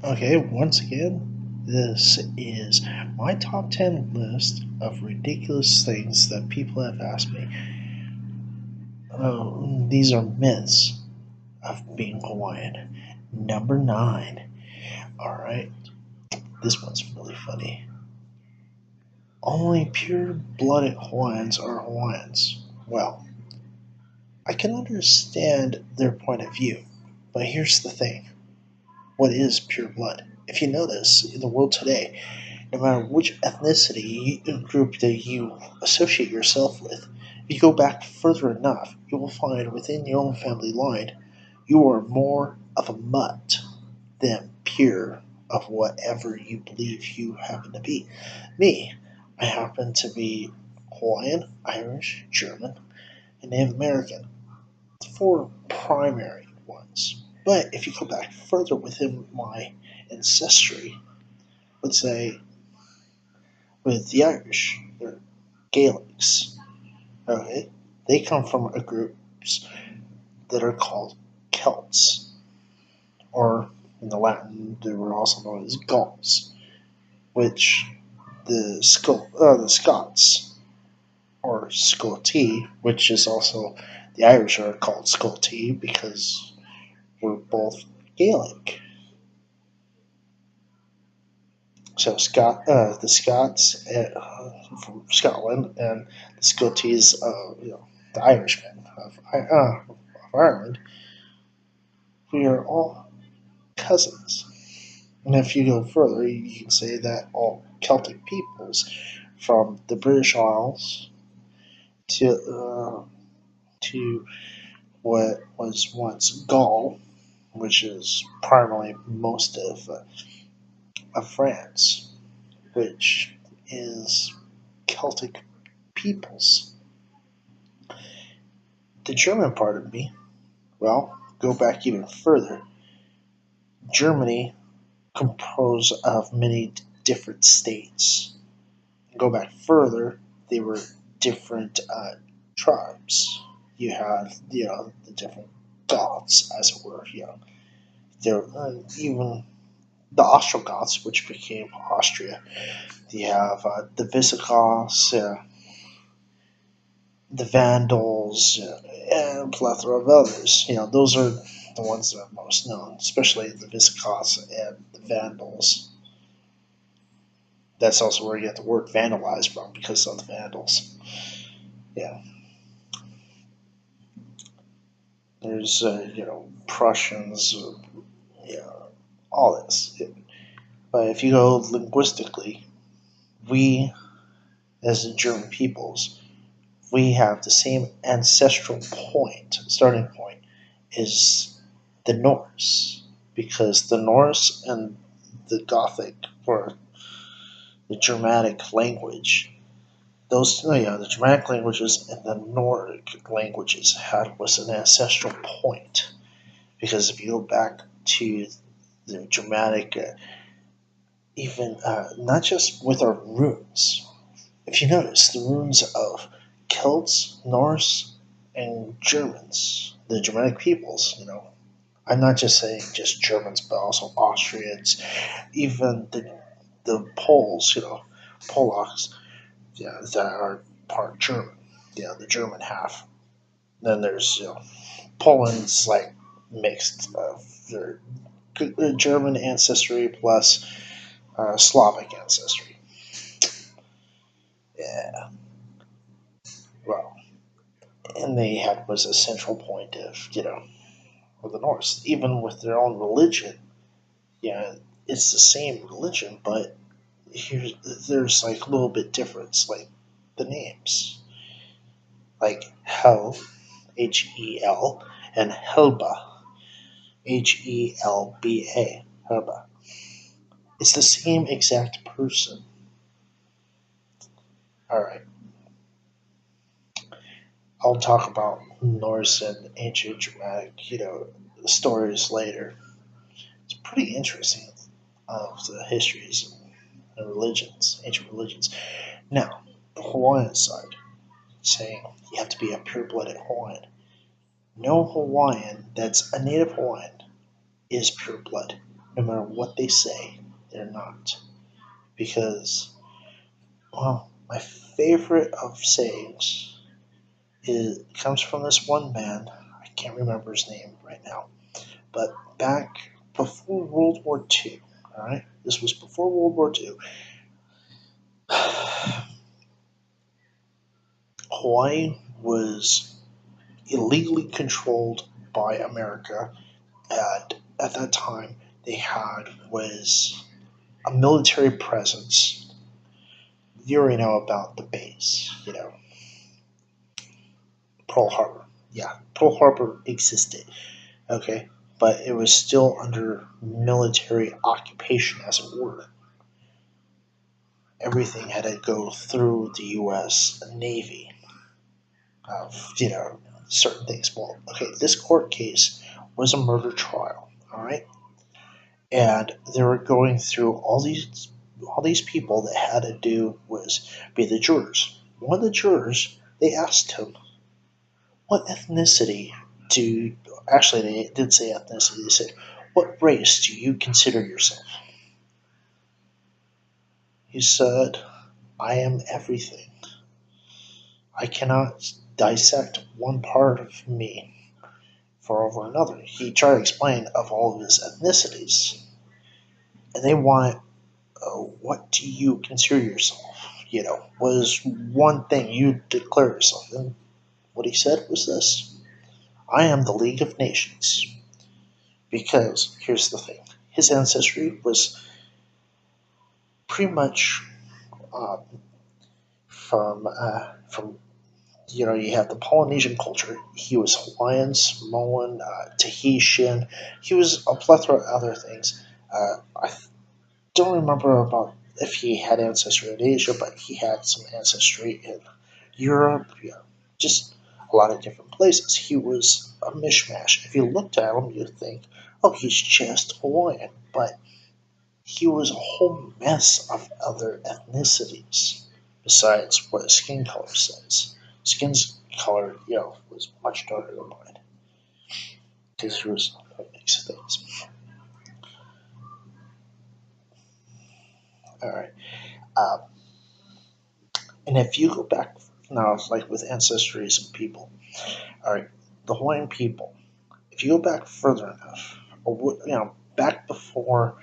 Okay, once again, this is my top 10 list of ridiculous things that people have asked me. These are myths of being Hawaiian. Number 9. Alright, this one's really funny. Only pure blooded Hawaiians are Hawaiians. Well, I can understand their point of view, but here's the thing, what is pure blood? If you notice, in the world today, no matter which ethnicity group that you associate yourself with, if you go back further enough, you will find within your own family line, you are more of a mutt than pure of whatever you believe you happen to be. Me, I happen to be Hawaiian, Irish, German, and Native American. Four primary ones. But if you go back further within my ancestry, let's say with the Irish, they're Gaelics. Okay, they come from a groups that are called Celts, or in the Latin, they were also known as Gauls, which the Scots or Scoti, which is also the Irish are called Scoti because we're both Gaelic. So the Scots from Scotland and the Scoties, the Irishmen of Ireland, we are all cousins. And if you go further, you can say that all Celtic peoples, from the British Isles to what was once Gaul, which is primarily most of France, which is Celtic peoples. The German part of me, well, go back even further. Germany composed of many different states. Go back further, they were different tribes. You had, the different Goths, as it were. There even the Ostrogoths, which became Austria. You have the Visigoths, the Vandals, and a plethora of others. Those are the ones that are most known, especially the Visigoths and the Vandals. That's also where you get the word vandalize from because of the Vandals. Yeah, there's Prussians, all this. But if you go linguistically, we as the German peoples, we have the same ancestral point, starting point, is the Norse, because the Norse and the Gothic were the Germanic language. Those, the Germanic languages and the Nordic languages had was an ancestral point, because if you go back to the Germanic, even not just with our runes. If you notice, the runes of Celts, Norse, and Germans, the Germanic peoples, I'm not just saying just Germans, but also Austrians, even the Poles, Polacks, that are part German, the German half. Then there's, Poland's like mixed of their German ancestry plus Slavic ancestry. Yeah, well, and they had was a central point of of the Norse, even with their own religion. Yeah, it's the same religion, but here's there's like a little bit difference, like the names, like Hel, Hel, and Helba, Helba. Helba. It's the same exact person. All right, I'll talk about Norse and ancient Germanic, stories later. It's pretty interesting of the histories and religions, ancient religions. Now, the Hawaiian side, saying you have to be a pure-blooded Hawaiian. No Hawaiian that's a native Hawaiian is pure blood. no matter what they say, they're not. Because, well, my favorite of sayings comes from this one man. I can't remember his name right now, but back before World War II, all right, this was before World War II. Hawaii was illegally controlled by America, and at that time they had was a military presence. You already know about the base, Pearl Harbor. Yeah, Pearl Harbor existed, okay, but it was still under military occupation, as it were. Everything had to go through the U.S. Navy of, certain things. Well, okay, this court case was a murder trial, all right, and they were going through all these people that had to do was be the jurors. One of the jurors, they asked him, "What ethnicity do?" Actually, they did say ethnicity. They said, "What race do you consider yourself?" He said, "I am everything. I cannot dissect one part of me for over another." He tried to explain of all of his ethnicities, and they want, what do you consider yourself? Was one thing you declare yourself? And what he said was this: "I am the League of Nations." Because here's the thing: his ancestry was pretty much uh, from you have the Polynesian culture. He was Hawaiian, Samoan, Tahitian. He was a plethora of other things. I don't remember about if he had ancestry in Asia, but he had some ancestry in Europe. Just a lot of different places. He was a mishmash. If you looked at him, you'd think, "Oh, he's just Hawaiian," but he was a whole mess of other ethnicities besides what his skin color says. Skin's color, was much darker than mine because he was a mix of things. All right. Um, and if you go back now, like with ancestries and people, all right, the Hawaiian people, if you go back further enough, or back before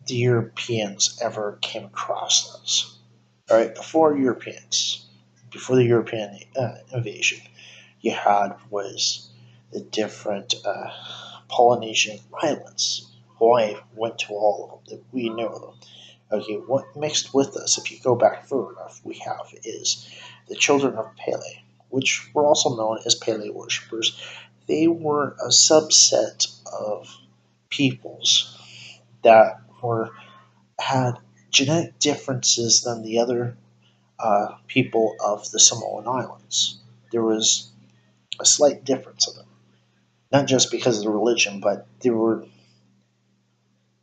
the Europeans ever came across us, all right, before the European invasion, you had was the different Polynesian islands. Hawaii went to all of them. We know them. Okay, what mixed with us, if you go back further enough, we have is the children of Pele, which were also known as Pele worshippers. They were a subset of peoples that were had genetic differences than the other people of the Samoan Islands. There was a slight difference in them, not just because of the religion, but they were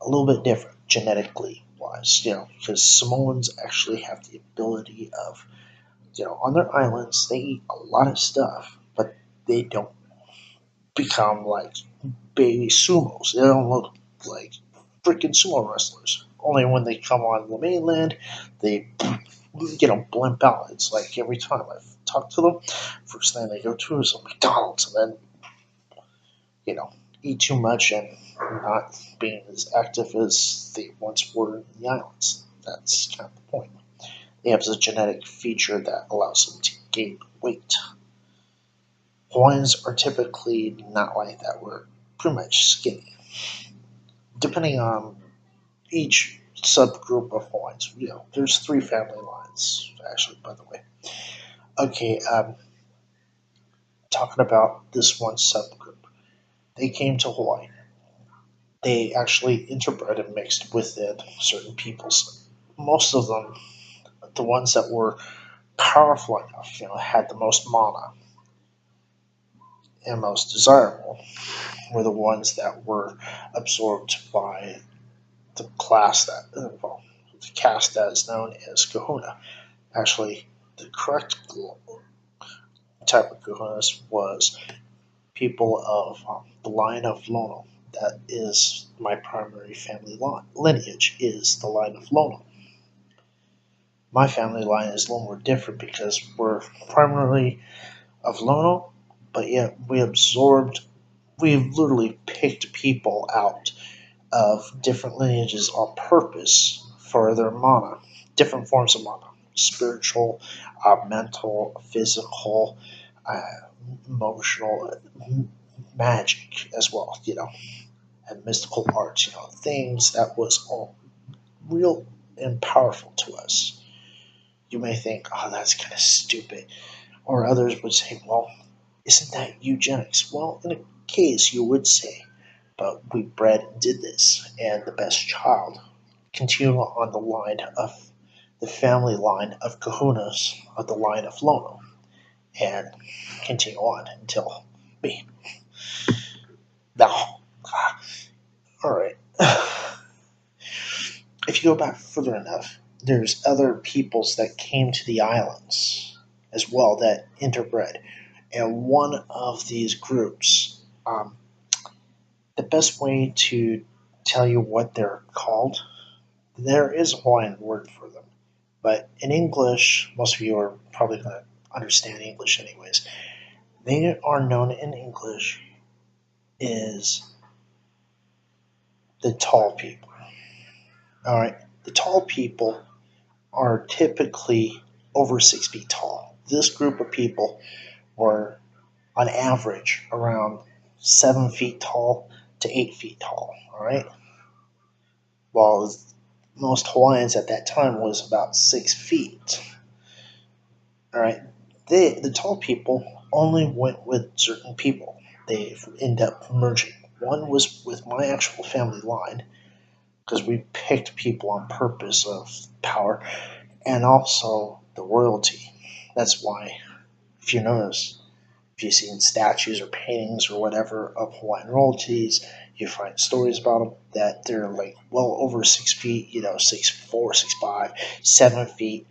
a little bit different genetically wise. Because Samoans actually have the ability of, on their islands they eat a lot of stuff, but they don't become like baby sumos. They don't look like freaking sumo wrestlers. Only when they come on the mainland, they blimp out. It's like every time I talk to them, first thing they go to is a McDonald's, and then eat too much and not being as active as they once were in the islands. That's kind of the point. They have a genetic feature that allows them to gain weight. Hawaiians are typically not like that. We're pretty much skinny. Depending on each subgroup of Hawaiians, there's three family lines, actually, by the way. Okay, talking about this one subgroup. They came to Hawaii. They actually interbred and mixed within certain peoples. Most of them, the ones that were powerful enough, had the most mana and most desirable, were the ones that were absorbed by the class the caste that is known as Kahuna. Actually, the correct type of Kahunas was people of the line of Lono. That is my primary family lineage, is the line of Lono. My family line is a little more different because we're primarily of Lono, but yet we've literally picked people out of different lineages on purpose for their mana, different forms of mana, spiritual, mental, physical, uh, emotional, magic as well, and mystical arts, things that was all real and powerful to us. You may think, oh, that's kind of stupid. Or others would say, well, isn't that eugenics? Well, in a case, you would say, but we bred and did this, and the best child continued on the line of the family line of kahunas of the line of Lono, and continue on until me. Now, all right. If you go back further enough, there's other peoples that came to the islands as well that interbred. And one of these groups, the best way to tell you what they're called, there is a Hawaiian word for them. But in English, most of you are probably going to understand English anyways. They are known in English as the tall people. All right, the tall people are typically over 6 feet tall. This group of people were, on average, around 7 feet tall to 8 feet tall. All right, while most Hawaiians at that time was about 6 feet. All right, the tall people only went with certain people. They end up merging. One was with my actual family line because we picked people on purpose of power, and also the royalty. That's why, if you notice, if you've seen statues or paintings or whatever of Hawaiian royalties, you find stories about them that they're like well over 6 feet, 6'4", 6'5", 7 feet.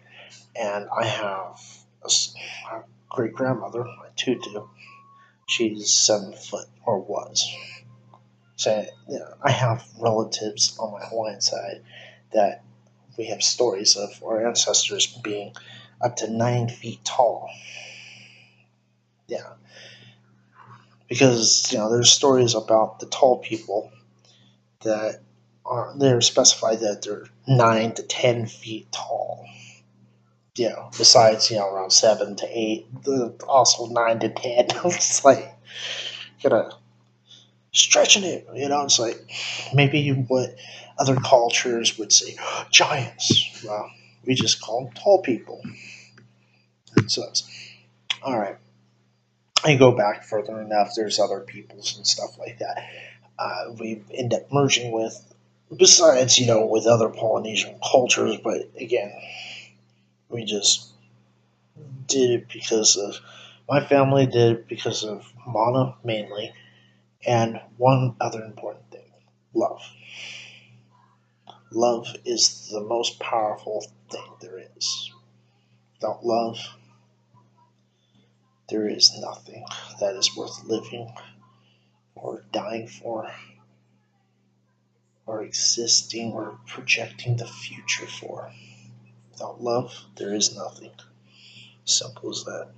And I have a great grandmother, my tutu. She's 7 foot or was. So I have relatives on my Hawaiian side that we have stories of our ancestors being up to 9 feet tall. Yeah, because there's stories about the tall people that they're specified that they're 9 to 10 feet tall. Besides around 7 to 8, also 9 to 10. It's like kind of stretching it. It's like maybe what other cultures would say giants. Well, we just call them tall people. So, all right. I go back further enough. There's other peoples and stuff like that. We end up merging with, besides with other Polynesian cultures. But again, we just did it because of my family. Did it because of mana mainly, and one other important thing: love. Love is the most powerful thing there is. Without love, there is nothing that is worth living or dying for or existing or projecting the future for. Without love, there is nothing. Simple as that.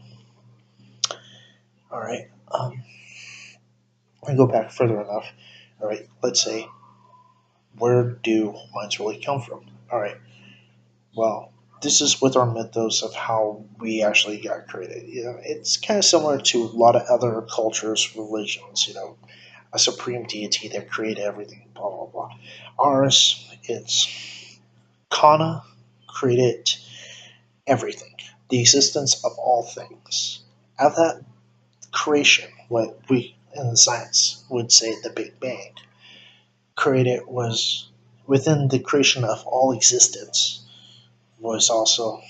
All right. I go back further enough. All right. Let's say, where do Hawaiians really come from? All right. Well, this is with our mythos of how we actually got created. It's kind of similar to a lot of other cultures, religions. A supreme deity that created everything. Blah blah blah. Ours, it's Kana created everything, the existence of all things. Out of that creation, what we in the science would say the Big Bang, created was within the creation of all existence was also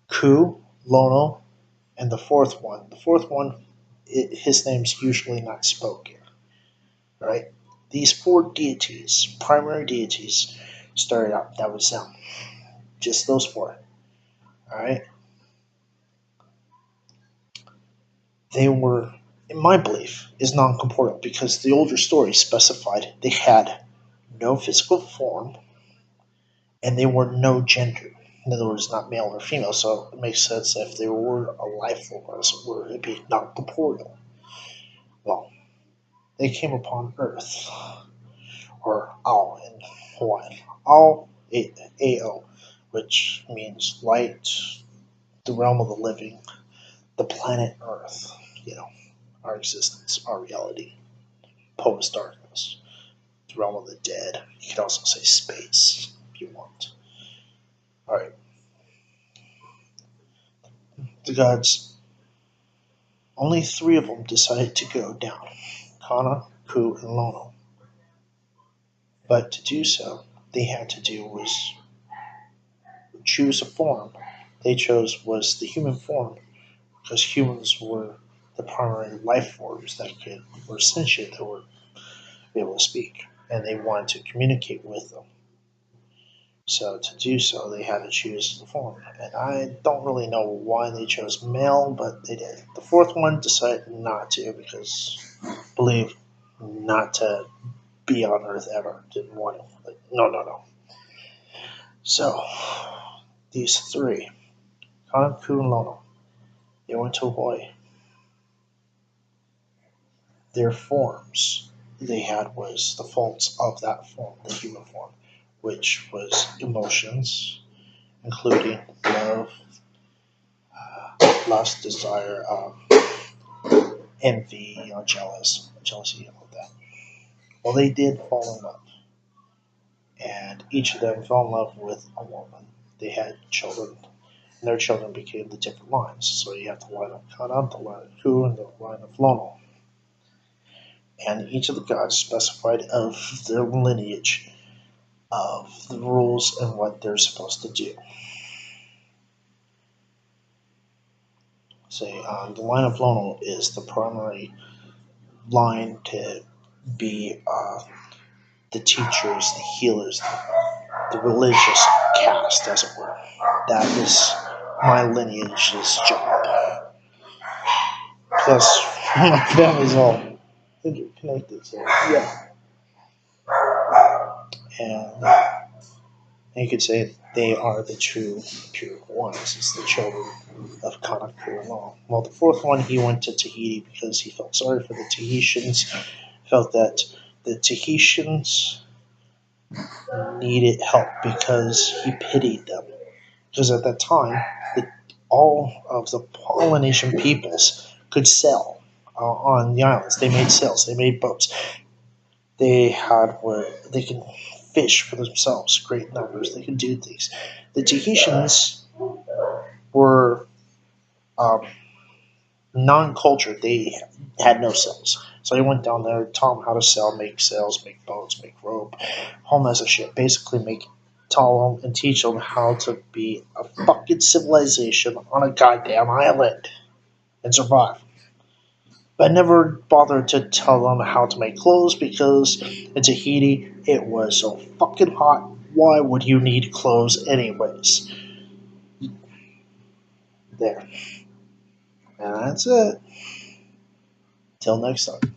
Ku, Lono, and the fourth one. The fourth one, his name's usually not spoken. Right? These four deities, primary deities, started out. That was them. Just those four. All right. They were in my belief, is non-corporeal because the older story specified they had no physical form and they were no gender. In other words, not male or female, so it makes sense that if they were a life form, as it were, it'd be non corporeal. Well, they came upon Earth, or Ao in Hawaiian. Ao, A-O, which means light, the realm of the living, the planet Earth, you know, our existence, our reality, post darkness, the realm of the dead. You could also say space if you want. Alright, the gods, only three of them decided to go down: Kana, Ku, and Lono. But to do so, they had to do was choose a form. They chose was the human form because humans were the primary life forms that were sentient, that were able to speak, and they wanted to communicate with them. So to do so, they had to choose the form, and I don't really know why they chose male, but they did. The fourth one decided not to because believe not to be on Earth ever. Didn't want to. Like, no, no, no. So these three, Kanaku and Lono, they went to Hawaii. Their forms they had was the faults of that form, the human form, which was emotions, including love, lust, desire, envy, jealousy, and all that. Well, they did fall in love, and each of them fell in love with a woman. They had children, and their children became the different lines. So you have the line of Kana, the line of Ku, and the line of Lono. And each of the gods specified of their lineage of the rules and what they're supposed to do. Say, the line of Lono is the primary line to be the teachers, the healers, the religious caste, as it were. That is my lineage's job. Plus, my family's all interconnected, so yeah. And you could say they are the true pure ones. It's the children of Kanaka Law. Well, the fourth one, he went to Tahiti because he felt sorry for the Tahitians, felt that the Tahitians needed help because he pitied them. Because at that time, all of the Polynesian peoples could sail on the islands. They made sails, they made boats. They had where they can fish for themselves, great numbers. They could do things. The Tahitians were non-cultured. They had no sails, so they went down there, taught them how to sail, make sails, make boats, make rope, whole mess of shit. Basically, tell them and teach them how to be a fucking civilization on a goddamn island and survive. But I never bothered to tell them how to make clothes because in Tahiti it was so fucking hot. Why would you need clothes anyways? There. And that's it. Till next time.